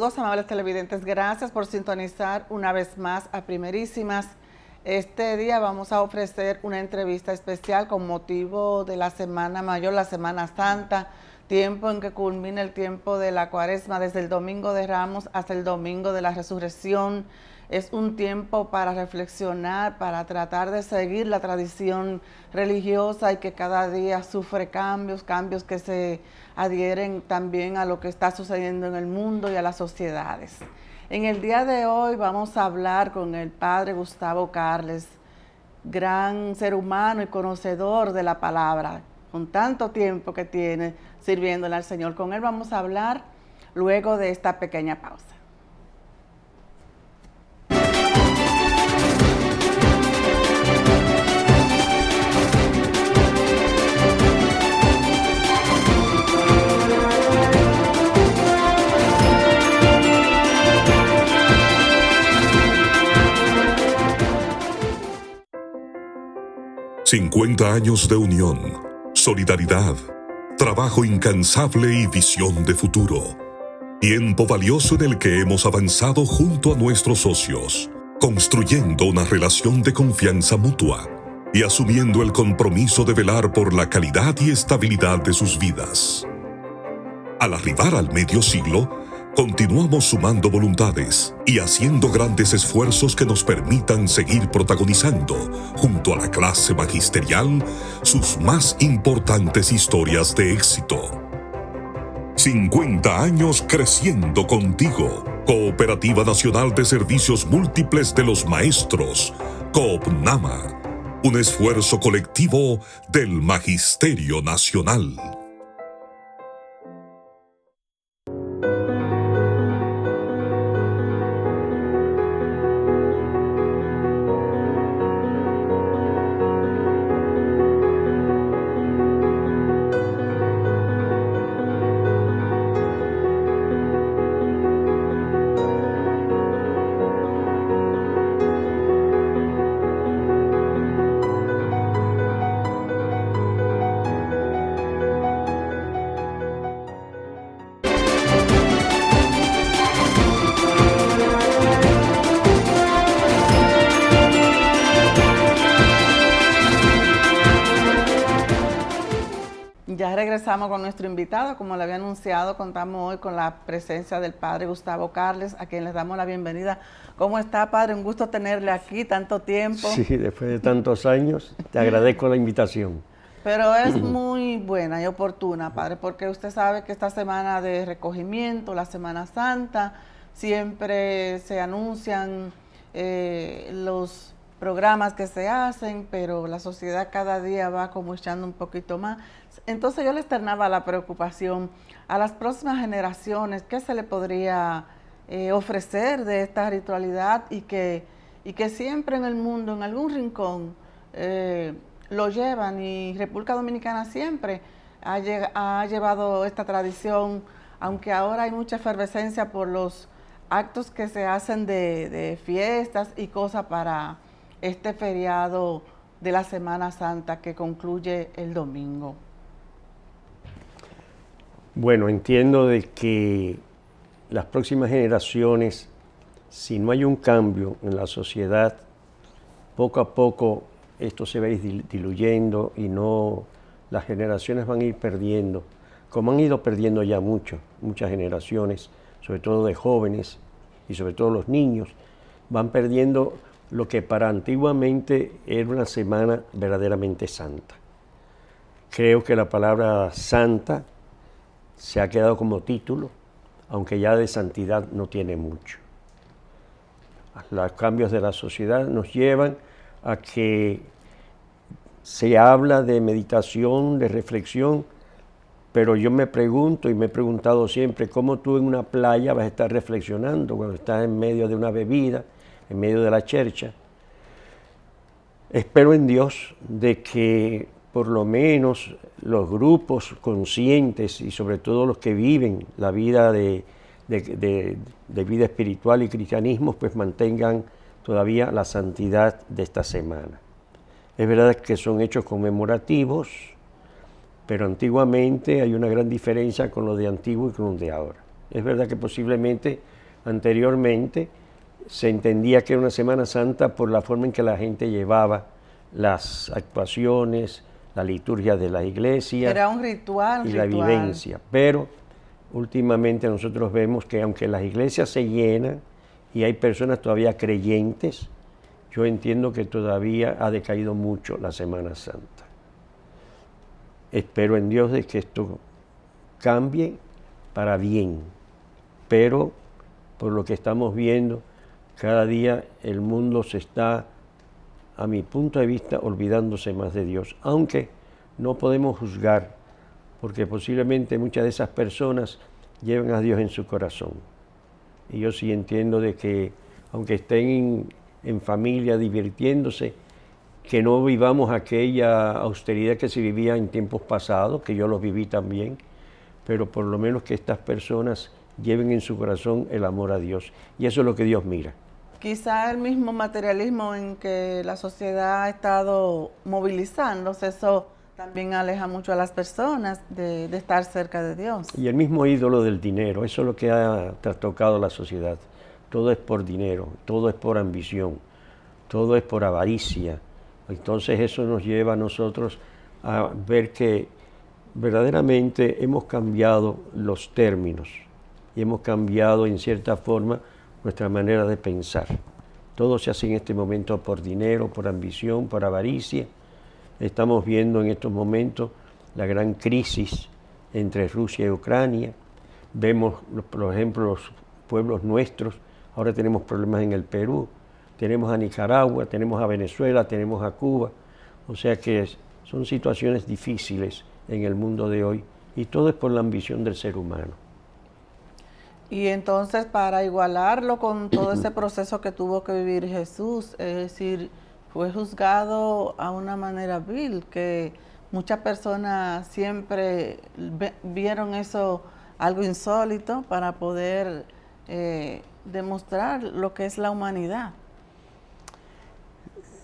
Saludos, amables televidentes. Gracias por sintonizar una vez más a Primerísimas. Este día vamos a ofrecer una entrevista especial con motivo de la Semana Mayor, la Semana Santa, tiempo en que culmina el tiempo de la Cuaresma, desde el Domingo de Ramos hasta el Domingo de la Resurrección. Es un tiempo para reflexionar, para tratar de seguir la tradición religiosa y que cada día sufre cambios que se adhieren también a lo que está sucediendo en el mundo y a las sociedades. En el día de hoy vamos a hablar con el padre Gustavo Carles, gran ser humano y conocedor de la palabra, con tanto tiempo que tiene sirviéndole al Señor. Con él vamos a hablar luego de esta pequeña pausa. ¡50 años de unión, solidaridad, trabajo incansable y visión de futuro! Tiempo valioso en el que hemos avanzado junto a nuestros socios, construyendo una relación de confianza mutua y asumiendo el compromiso de velar por la calidad y estabilidad de sus vidas. Al arribar al medio siglo, continuamos sumando voluntades y haciendo grandes esfuerzos que nos permitan seguir protagonizando, junto a la clase magisterial, sus más importantes historias de éxito. 50 años creciendo contigo. Cooperativa Nacional de Servicios Múltiples de los Maestros, COOPNAMA. Un esfuerzo colectivo del Magisterio Nacional. Ya regresamos con nuestro invitado. Como le había anunciado, contamos hoy con la presencia del padre Gustavo Carles, a quien les damos la bienvenida. ¿Cómo está, padre? Un gusto tenerle aquí tanto tiempo. Sí, después de tantos años, te agradezco la invitación. Pero es muy buena y oportuna, padre, porque usted sabe que esta semana de recogimiento, la Semana Santa, siempre se anuncian los programas que se hacen, pero la sociedad cada día va como echando un poquito más. Entonces yo le externaba la preocupación a las próximas generaciones, ¿qué se le podría ofrecer de esta ritualidad y que siempre en el mundo, en algún rincón, lo llevan? Y República Dominicana siempre ha llevado esta tradición, aunque ahora hay mucha efervescencia por los actos que se hacen de fiestas y cosas para este feriado de la Semana Santa que concluye el domingo. Bueno, entiendo de que las próximas generaciones, si no hay un cambio en la sociedad, poco a poco esto se va a ir diluyendo y no, las generaciones van a ir perdiendo, como han ido perdiendo ya muchas generaciones, sobre todo de jóvenes y sobre todo los niños, van perdiendo lo que para antiguamente era una semana verdaderamente santa. Creo que la palabra santa se ha quedado como título, aunque ya de santidad no tiene mucho. Los cambios de la sociedad nos llevan a que se habla de meditación, de reflexión, pero yo me pregunto y me he preguntado siempre, ¿cómo tú en una playa vas a estar reflexionando cuando estás en medio de una bebida, en medio de la chercha? Espero en Dios de que por lo menos los grupos conscientes y sobre todo los que viven la vida de vida espiritual y cristianismo, pues mantengan todavía la santidad de esta semana. Es verdad que son hechos conmemorativos, pero antiguamente hay una gran diferencia con lo de antiguo y con lo de ahora. Es verdad que posiblemente anteriormente se entendía que era una Semana Santa por la forma en que la gente llevaba las actuaciones, la liturgia de la iglesia. Era un ritual, y la vivencia. Pero últimamente nosotros vemos que aunque las iglesias se llenan y hay personas todavía creyentes, yo entiendo que todavía ha decaído mucho la Semana Santa. Espero en Dios de que esto cambie para bien, pero por lo que estamos viendo, cada día el mundo se está, a mi punto de vista, olvidándose más de Dios, aunque no podemos juzgar, porque posiblemente muchas de esas personas llevan a Dios en su corazón. Y yo sí entiendo de que, aunque estén en familia divirtiéndose, que no vivamos aquella austeridad que se vivía en tiempos pasados, que yo los viví también, pero por lo menos que estas personas lleven en su corazón el amor a Dios. Y eso es lo que Dios mira. Quizá el mismo materialismo en que la sociedad ha estado movilizándose, eso también aleja mucho a las personas de estar cerca de Dios. Y el mismo ídolo del dinero, eso es lo que ha trastocado la sociedad. Todo es por dinero, todo es por ambición, todo es por avaricia. Entonces eso nos lleva a nosotros a ver que verdaderamente hemos cambiado los términos y hemos cambiado en cierta forma nuestra manera de pensar. Todo se hace en este momento por dinero, por ambición, por avaricia. Estamos viendo en estos momentos la gran crisis entre Rusia y Ucrania. Vemos, por ejemplo, los pueblos nuestros. Ahora tenemos problemas en el Perú, tenemos a Nicaragua, tenemos a Venezuela, tenemos a Cuba. O sea que son situaciones difíciles en el mundo de hoy y todo es por la ambición del ser humano. Y entonces, para igualarlo con todo ese proceso que tuvo que vivir Jesús, es decir, fue juzgado a una manera vil, que muchas personas siempre vieron eso algo insólito para poder demostrar lo que es la humanidad.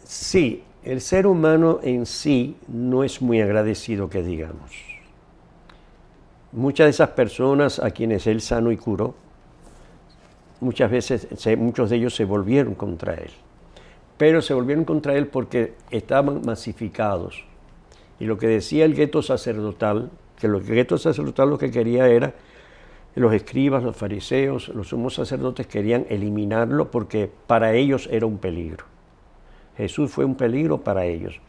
Sí, el ser humano en sí no es muy agradecido, que digamos. Muchas de esas personas a quienes él sanó y curó, muchas veces muchos de ellos se volvieron contra él. Pero se volvieron contra él porque estaban masificados. Y lo que decía el gueto sacerdotal, que el gueto sacerdotal lo que quería era, los escribas, los fariseos, los sumos sacerdotes querían eliminarlo porque para ellos era un peligro. Jesús fue un peligro para ellos.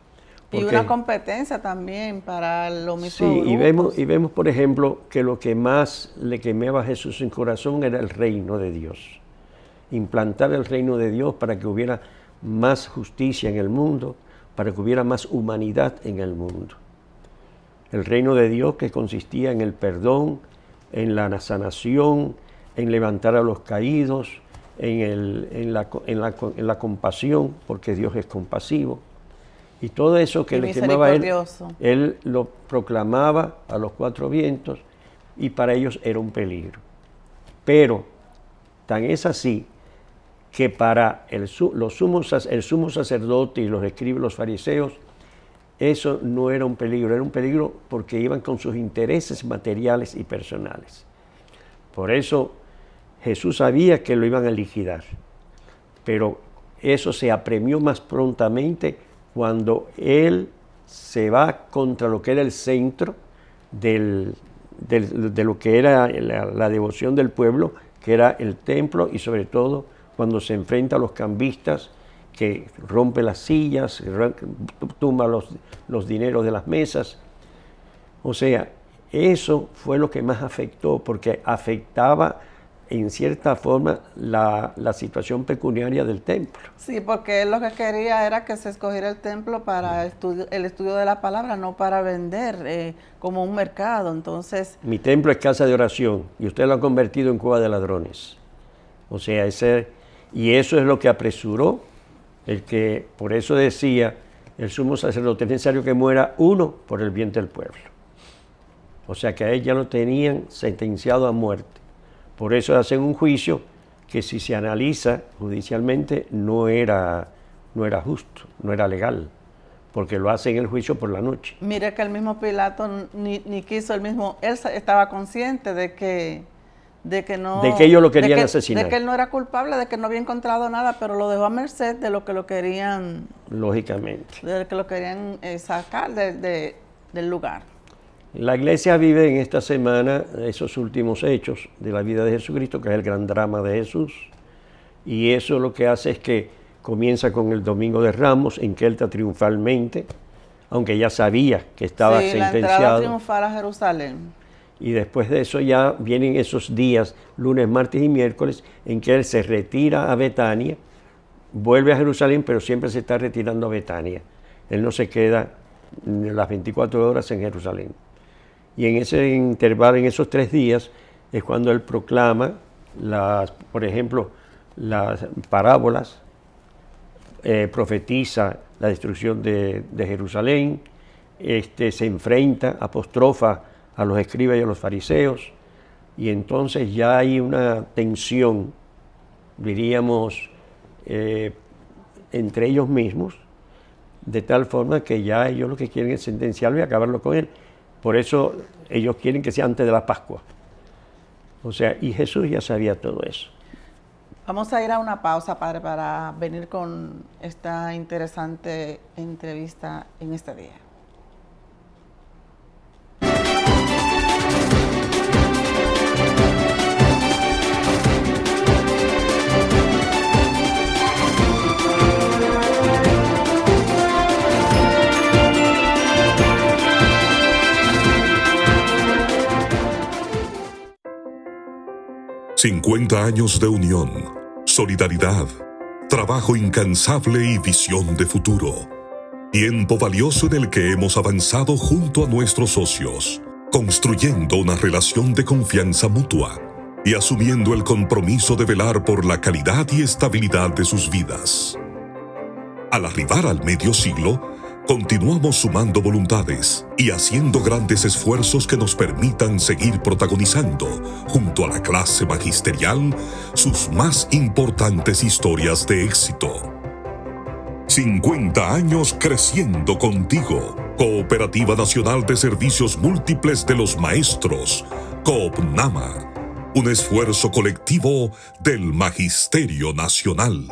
Y una competencia también para los mismos Sí, grupos. y vemos, por ejemplo, que lo que más le quemaba a Jesús en corazón era el reino de Dios. Implantar el reino de Dios para que hubiera más justicia en el mundo, para que hubiera más humanidad en el mundo. El reino de Dios que consistía en el perdón, en la sanación, en levantar a los caídos, en la compasión, porque Dios es compasivo. Y todo eso que le quemaba a él lo proclamaba a los cuatro vientos y para ellos era un peligro. Pero tan es así que para el sumo sacerdote y los escribas, los fariseos, eso no era un peligro porque iban con sus intereses materiales y personales. Por eso Jesús sabía que lo iban a liquidar, pero eso se apremió más prontamente cuando él se va contra lo que era el centro de lo que era la devoción del pueblo, que era el templo, y sobre todo cuando se enfrenta a los cambistas, que rompe las sillas, tumba los dineros de las mesas. O sea, eso fue lo que más afectó, porque afectaba en cierta forma la situación pecuniaria del templo. Sí, porque él lo que quería era que se escogiera el templo para el estudio de la palabra, no para vender como un mercado. Entonces, mi templo es casa de oración y usted lo ha convertido en cueva de ladrones. O sea, y eso es lo que apresuró, por eso decía el sumo sacerdote, es necesario que muera uno por el bien del pueblo. O sea que a él ya lo tenían sentenciado a muerte. Por eso hacen un juicio que, si se analiza judicialmente, no era justo, no era legal, porque lo hacen el juicio por la noche. Mire que el mismo Pilato ni quiso, él estaba consciente de de que no... De que ellos lo querían asesinar. De que él no era culpable, de que no había encontrado nada, pero lo dejó a merced de lo que lo querían... Lógicamente. De que lo querían sacar del lugar. La iglesia vive en esta semana esos últimos hechos de la vida de Jesucristo, que es el gran drama de Jesús. Y eso lo que hace es que comienza con el Domingo de Ramos, en que él está triunfalmente, aunque ya sabía que estaba sentenciado. La entrada triunfal a Jerusalén. Y después de eso ya vienen esos días, lunes, martes y miércoles, en que él se retira a Betania, vuelve a Jerusalén, pero siempre se está retirando a Betania. Él no se queda las 24 horas en Jerusalén. Y en ese intervalo, en esos 3 días, es cuando él proclama, por ejemplo, las parábolas, profetiza la destrucción de Jerusalén, se enfrenta, apostrofa a los escribas y a los fariseos, y entonces ya hay una tensión, diríamos, entre ellos mismos, de tal forma que ya ellos lo que quieren es sentenciarlo y acabarlo con él. Por eso ellos quieren que sea antes de la Pascua. O sea, y Jesús ya sabía todo eso. Vamos a ir a una pausa, padre, para venir con esta interesante entrevista en este día. ...50 años de unión, solidaridad, trabajo incansable y visión de futuro. Tiempo valioso en el que hemos avanzado junto a nuestros socios, construyendo una relación de confianza mutua y asumiendo el compromiso de velar por la calidad y estabilidad de sus vidas. Al arribar al medio siglo, continuamos sumando voluntades y haciendo grandes esfuerzos que nos permitan seguir protagonizando, junto a la clase magisterial, sus más importantes historias de éxito. 50 años creciendo contigo. Cooperativa Nacional de Servicios Múltiples de los Maestros, COOPNAMA. Un esfuerzo colectivo del Magisterio Nacional.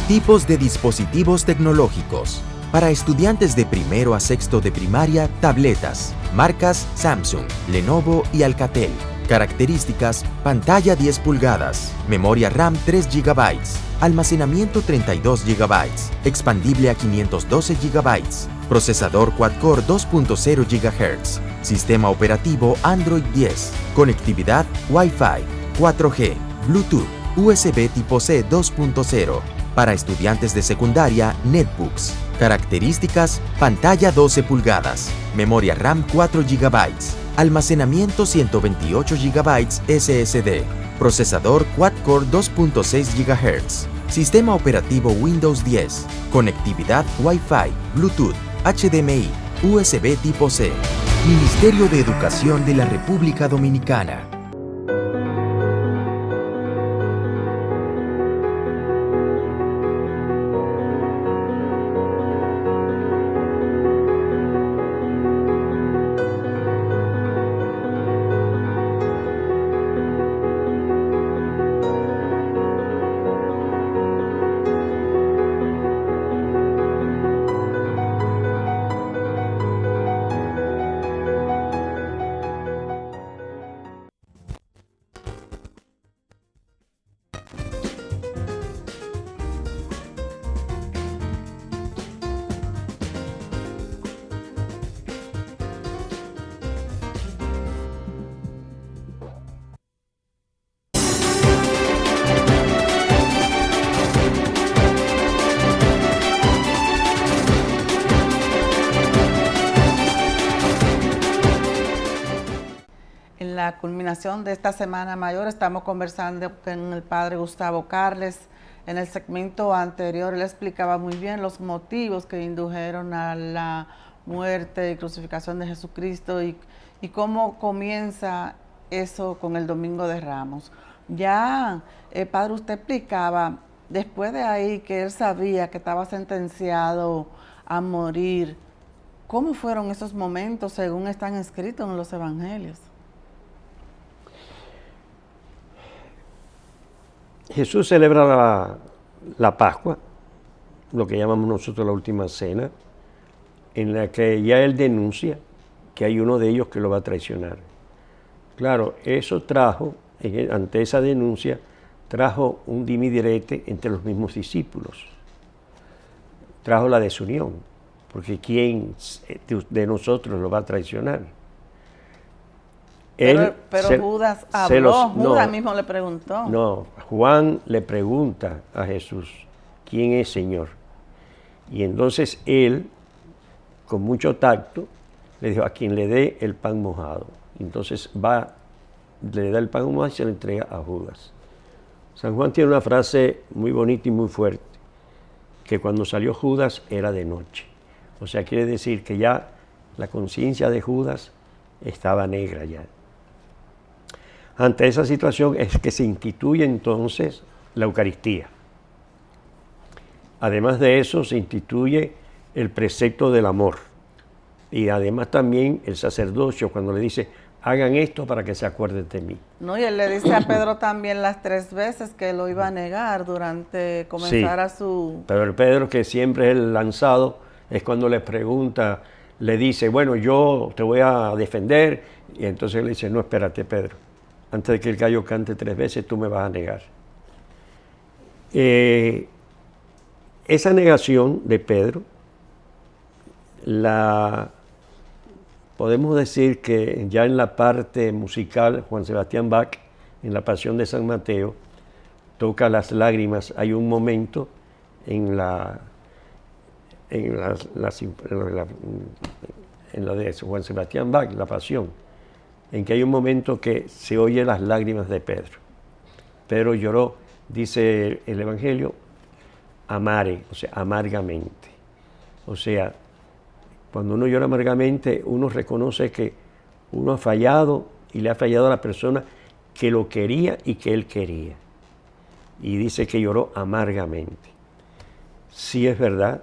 Tipos de dispositivos tecnológicos. Para estudiantes de primero a sexto de primaria, tabletas. Marcas Samsung, Lenovo y Alcatel. Características: pantalla 10 pulgadas, memoria RAM 3 GB, almacenamiento 32 GB, expandible a 512 GB, procesador quad-core 2.0 GHz, sistema operativo Android 10, conectividad Wi-Fi, 4G, Bluetooth, USB tipo C 2.0. Para estudiantes de secundaria, netbooks. Características: pantalla 12 pulgadas, memoria RAM 4 GB, almacenamiento 128 GB SSD, procesador quad-core 2.6 GHz, sistema operativo Windows 10, conectividad Wi-Fi, Bluetooth, HDMI, USB tipo C. Ministerio de Educación de la República Dominicana. En la culminación de esta Semana Mayor estamos conversando con el padre Gustavo Carles. En el segmento anterior él explicaba muy bien los motivos que indujeron a la muerte y crucificación de Jesucristo y cómo comienza eso con el Domingo de Ramos. Ya, padre, usted explicaba después de ahí que él sabía que estaba sentenciado a morir. ¿Cómo fueron esos momentos según están escritos en los evangelios? Jesús celebra la Pascua, lo que llamamos nosotros la última cena, en la que ya él denuncia que hay uno de ellos que lo va a traicionar. Claro, eso trajo, ante esa denuncia, trajo un dimidirete entre los mismos discípulos. Trajo la desunión, porque ¿quién de nosotros lo va a traicionar? Pero Judas habló, Judas mismo le preguntó. No, Juan le pregunta a Jesús, ¿quién es Señor? Y entonces él, con mucho tacto, le dijo, a quien le dé el pan mojado. Entonces le da el pan mojado y se lo entrega a Judas. San Juan tiene una frase muy bonita y muy fuerte, que cuando salió Judas era de noche. O sea, quiere decir que ya la conciencia de Judas estaba negra ya. Ante esa situación es que se instituye entonces la Eucaristía. Además de eso se instituye el precepto del amor. Y además también el sacerdocio cuando le dice, hagan esto para que se acuerden de mí. No, y él le dice a Pedro también las 3 veces que lo iba a negar durante comenzar a su... Pero el Pedro, que siempre es el lanzado, es cuando le pregunta, le dice, bueno, yo te voy a defender. Y entonces él le dice, no, espérate, Pedro. Antes de que el gallo cante 3 veces, tú me vas a negar. Esa negación de Pedro, podemos decir que ya en la parte musical, Juan Sebastián Bach, en la Pasión de San Mateo, toca las lágrimas. Hay un momento en la de Juan Sebastián Bach, la Pasión, en que hay un momento que se oye las lágrimas de Pedro. Pedro lloró, dice el Evangelio, amare, o sea, amargamente. O sea, cuando uno llora amargamente, uno reconoce que uno ha fallado y le ha fallado a la persona que lo quería y que él quería. Y dice que lloró amargamente. Sí es verdad,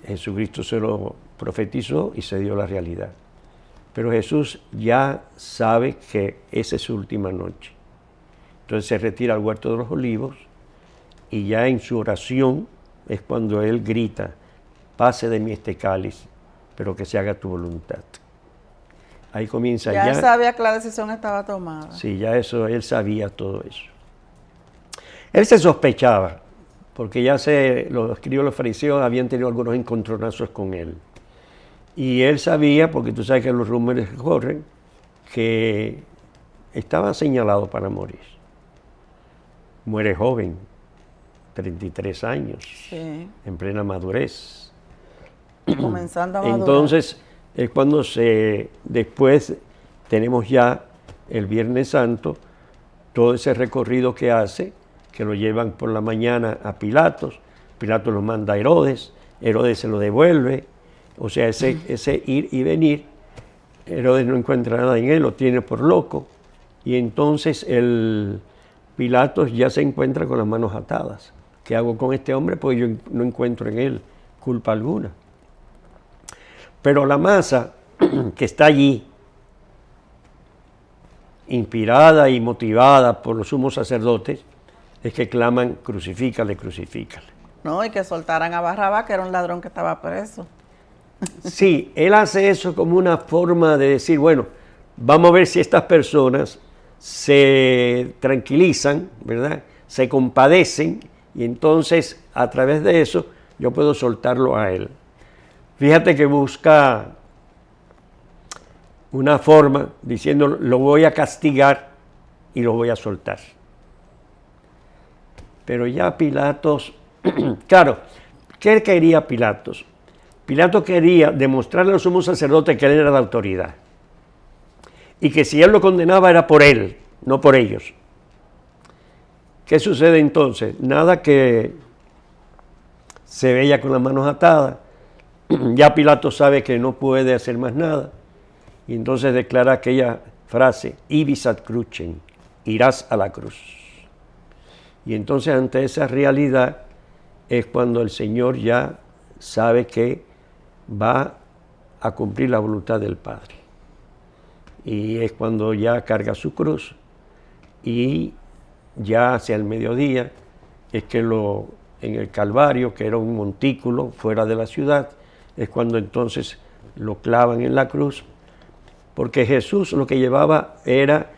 Jesucristo se lo profetizó y se dio la realidad. Pero Jesús ya sabe que esa es su última noche. Entonces se retira al huerto de los olivos y ya en su oración es cuando él grita, pase de mí este cáliz, pero que se haga tu voluntad. Ahí comienza ya. Ya él sabía que la decisión estaba tomada. Sí, ya eso, él sabía todo eso. Él se sospechaba, porque ya los escribas los fariseos habían tenido algunos encontronazos con él. Y él sabía, porque tú sabes que los rumores corren, que estaba señalado para morir. Muere joven, 33 años, sí, en plena madurez. Comenzando a madurar. Entonces, es cuando después tenemos ya el Viernes Santo, todo ese recorrido que hace, que lo llevan por la mañana a Pilatos, Pilatos lo manda a Herodes, Herodes se lo devuelve, o sea, ese ir y venir, Herodes no encuentra nada en él, lo tiene por loco, y entonces el Pilatos ya se encuentra con las manos atadas. ¿Qué hago con este hombre? Pues yo no encuentro en él culpa alguna. Pero la masa que está allí, inspirada y motivada por los sumos sacerdotes, es que claman, crucifícale, crucifícale. No, y que soltaran a Barrabás, que era un ladrón que estaba preso. Sí, él hace eso como una forma de decir, bueno, vamos a ver si estas personas se tranquilizan, ¿verdad? Se compadecen, y entonces a través de eso yo puedo soltarlo a él. Fíjate que busca una forma diciendo, lo voy a castigar y lo voy a soltar. Pero ya Pilatos, claro, ¿qué quería Pilatos? Pilatos quería demostrarle a los sumos sacerdotes que él era la autoridad y que si él lo condenaba era por él, no por ellos. ¿Qué sucede entonces? Nada, que se veía con las manos atadas, ya Pilatos sabe que no puede hacer más nada y entonces declara aquella frase, ibis ad crucem, irás a la cruz. Y entonces ante esa realidad es cuando el Señor ya sabe que va a cumplir la voluntad del Padre. Y es cuando ya carga su cruz y ya hacia el mediodía es que en el Calvario, que era un montículo fuera de la ciudad, es cuando entonces lo clavan en la cruz, porque Jesús lo que llevaba era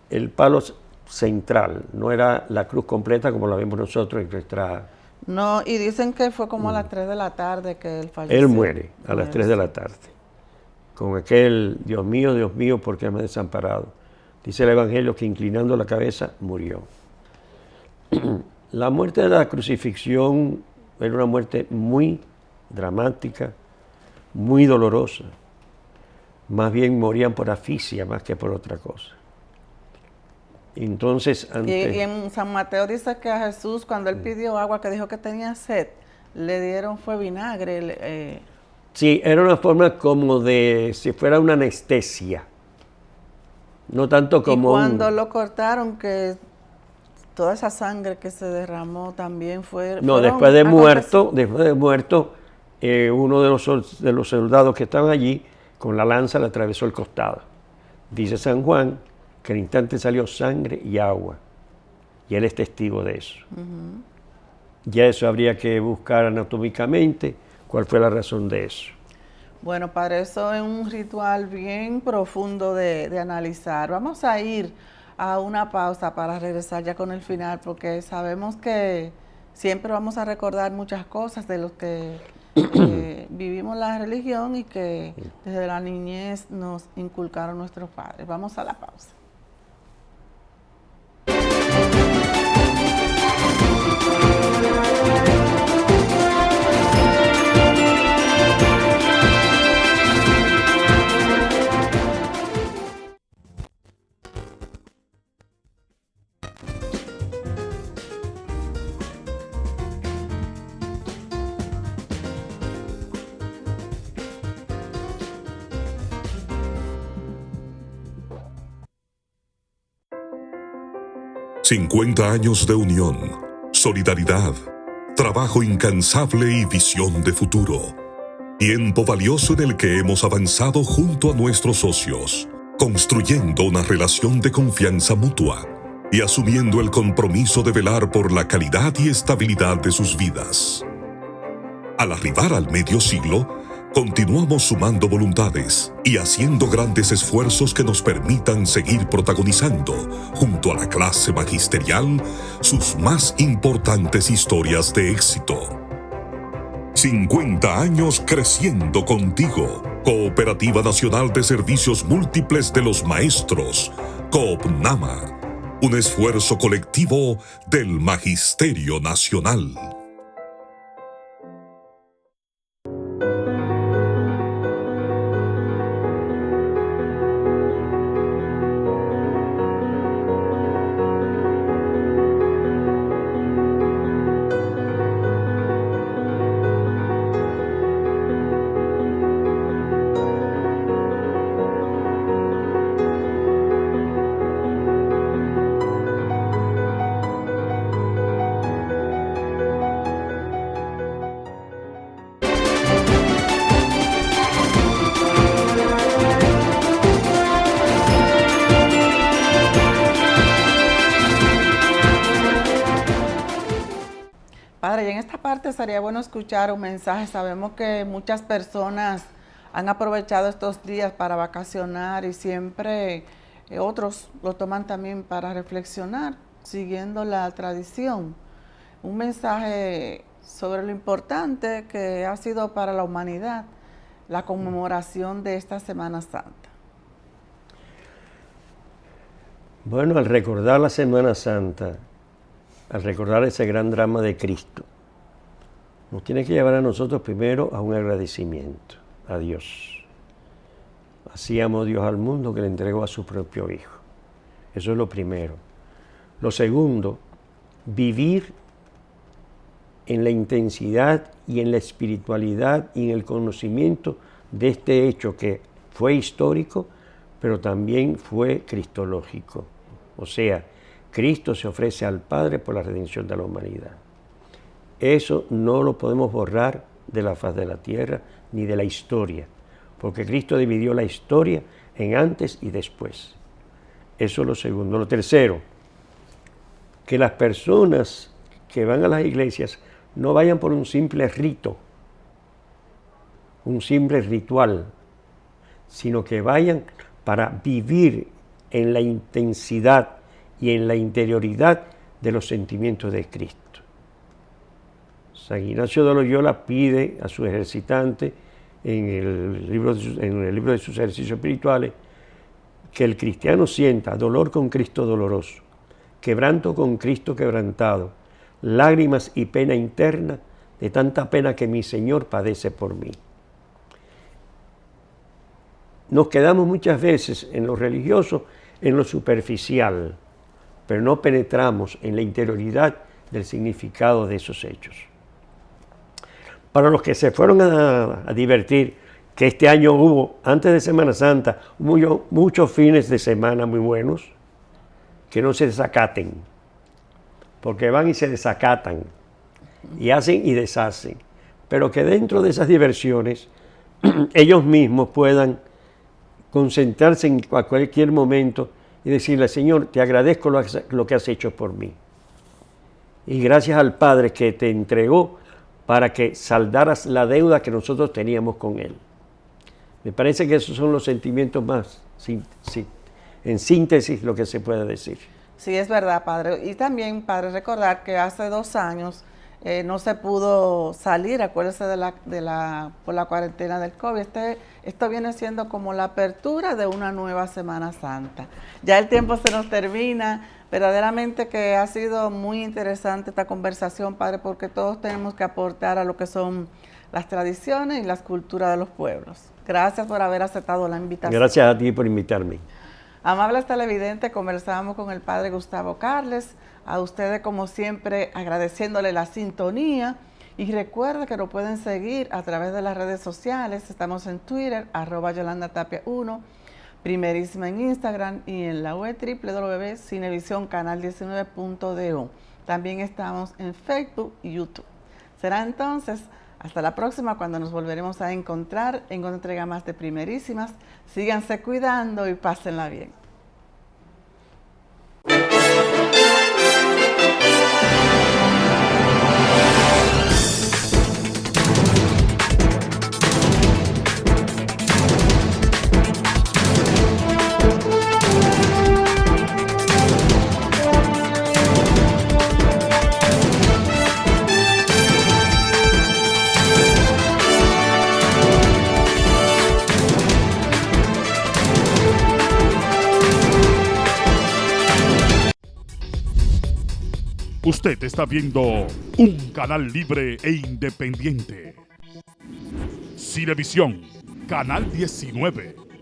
el palo central, no era la cruz completa como la vemos nosotros en nuestra... No, y dicen que fue como a las 3 de la tarde que él falleció. Él muere a las 3 de la tarde, con aquel, Dios mío, ¿por qué me has desamparado? Dice el Evangelio que inclinando la cabeza murió. La muerte de la crucifixión era una muerte muy dramática, muy dolorosa. Más bien morían por asfixia más que por otra cosa. Entonces, y en San Mateo dice que a Jesús, cuando él pidió agua, que dijo que tenía sed, le dieron fue vinagre. Sí, era una forma como de si fuera una anestesia. No tanto como... Y cuando lo cortaron, que toda esa sangre que se derramó también fue... No, después de muerto, uno de los soldados que estaban allí, con la lanza le atravesó el costado. Dice San Juan que al instante salió sangre y agua. Y él es testigo de eso. Ya eso habría que buscar anatómicamente cuál fue la razón de eso. Bueno, para eso es un ritual bien profundo de analizar. Vamos a ir a una pausa para regresar ya con el final, porque sabemos que siempre vamos a recordar muchas cosas de los que vivimos la religión y que desde la niñez nos inculcaron nuestros padres. Vamos a la pausa. ¡50 años de unión, solidaridad, trabajo incansable y visión de futuro! Tiempo valioso en el que hemos avanzado junto a nuestros socios, construyendo una relación de confianza mutua y asumiendo el compromiso de velar por la calidad y estabilidad de sus vidas. Al arribar al medio siglo, continuamos sumando voluntades y haciendo grandes esfuerzos que nos permitan seguir protagonizando, junto a la clase magisterial, sus más importantes historias de éxito. 50 años creciendo contigo. Cooperativa Nacional de Servicios Múltiples de los Maestros, COOPNAMA. Un esfuerzo colectivo del Magisterio Nacional. Padre, y en esta parte sería bueno escuchar un mensaje. Sabemos que muchas personas han aprovechado estos días para vacacionar y siempre otros lo toman también para reflexionar, siguiendo la tradición. Un mensaje sobre lo importante que ha sido para la humanidad la conmemoración de esta Semana Santa. Bueno, al recordar la Semana Santa, al recordar ese gran drama de Cristo, nos tiene que llevar a nosotros primero a un agradecimiento a Dios. Así amó Dios al mundo que le entregó a su propio Hijo. Eso es lo primero. Lo segundo, vivir en la intensidad y en la espiritualidad y en el conocimiento de este hecho que fue histórico, pero también fue cristológico. O sea, Cristo se ofrece al Padre por la redención de la humanidad. Eso no lo podemos borrar de la faz de la tierra ni de la historia, porque Cristo dividió la historia en antes y después. Eso es lo segundo. Lo tercero, que las personas que van a las iglesias no vayan por un simple rito, un simple ritual, sino que vayan para vivir en la intensidad y en la interioridad de los sentimientos de Cristo. San Ignacio de Loyola pide a sus ejercitantes en el libro de sus ejercicios espirituales que el cristiano sienta dolor con Cristo doloroso, quebranto con Cristo quebrantado, lágrimas y pena interna de tanta pena que mi Señor padece por mí. Nos quedamos muchas veces en lo religioso, en lo superficial, pero no penetramos en la interioridad del significado de esos hechos. Para los que se fueron a divertir, que este año hubo, antes de Semana Santa, muchos fines de semana muy buenos, que no se desacaten, porque van y se desacatan, y hacen y deshacen, pero que dentro de esas diversiones ellos mismos puedan concentrarse en cualquier momento y decirle: Señor, te agradezco lo que has hecho por mí. Y gracias al Padre que te entregó para que saldaras la deuda que nosotros teníamos con Él. Me parece que esos son los sentimientos más, en síntesis, lo que se puede decir. Sí, es verdad, Padre. Y también, Padre, recordar que hace 2 años no se pudo salir, acuérdese por la cuarentena del COVID. Esto viene siendo como la apertura de una nueva Semana Santa. Ya el tiempo se nos termina. Verdaderamente que ha sido muy interesante esta conversación, Padre, porque todos tenemos que aportar a lo que son las tradiciones y las culturas de los pueblos. Gracias por haber aceptado la invitación. Gracias a ti por invitarme. Amables televidentes, conversamos con el Padre Gustavo Carles. A ustedes, como siempre, agradeciéndole la sintonía. Y recuerden que nos pueden seguir a través de las redes sociales. Estamos en Twitter, @YolandaTapia1, Primerísima en Instagram y en la web www.cinevisioncanal19.do. También estamos en Facebook y YouTube. Será entonces hasta la próxima, cuando nos volveremos a encontrar en una entrega más de Primerísimas. Síganse cuidando y pásenla bien. Usted está viendo un canal libre e independiente. Cinevisión, Canal 19.